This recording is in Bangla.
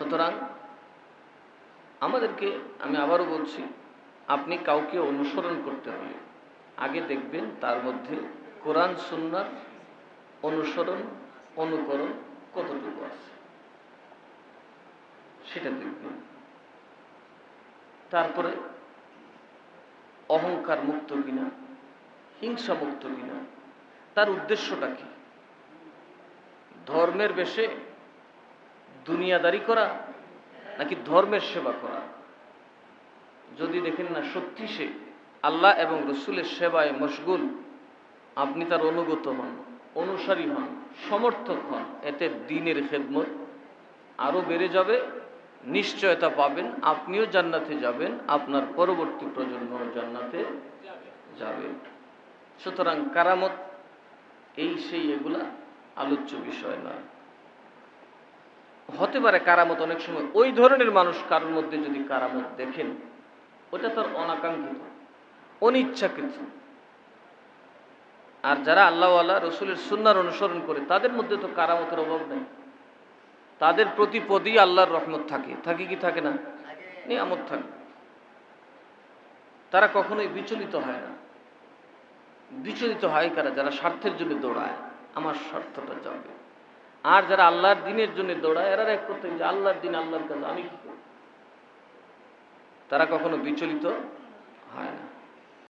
সুতরাং আমাদেরকে, আমি আবারও বলছি, আপনি কাউকে অনুসরণ করতে হলে আগে দেখবেন তার মধ্যে কোরআন সুন্নাহর অনুসরণ অনুকরণ কতটুকু আছে, সেটা দেখবেন। তারপরে অহংকার মুক্ত কিনা, হিংসা মুক্ত কিনা, তার উদ্দেশ্যটা কি, ধর্মের বেশে দুনিয়াদারি করা নাকি ধর্মের সেবা করা। যদি দেখেন না সত্যি সে আল্লাহ এবং রসুলের সেবায় মশগুল, আপনি তার অনুগত হন, অনুসারী হন, সমর্থক হন, এতে দ্বীনের খেদমত আরও বেড়ে যাবে, নিশ্চয়তা পাবেন, আপনিও জান্নাতে যাবেন, আপনার পরবর্তী প্রজন্ম জান্নাতে যাবে। সুতরাং কারামত এই সেই এগুলা আলোচ্য বিষয় না। হতে পারে কারামত অনেক সময় ওই ধরনের মানুষ কারোর মধ্যে যদি কারামত দেখেন, ওটা তার অনাকাঙ্ক্ষিত, অনিচ্ছাকৃত। আর যারা আল্লাহওয়ালা রসুলের সুন্নাহর অনুসরণ করে তাদের মধ্যে তো কারামতের অভাব নেই, তাদের প্রতি পদই আল্লাহর রহমত থাকে, থাকে কি থাকে না, নিয়ামত থাকে। তারা কখনোই বিচলিত হয় না। বিচলিত হয় কারা? যারা স্বার্থের জন্য দৌড়ায়, আমার স্বার্থটা যাবে। আর যারা আল্লাহর দিনের জন্য দৌড়ায়, এরা এক করতে যে আল্লাহর দিন, আল্লাহর কাছে আমি কি করব, তারা কখনো বিচলিত হয় না।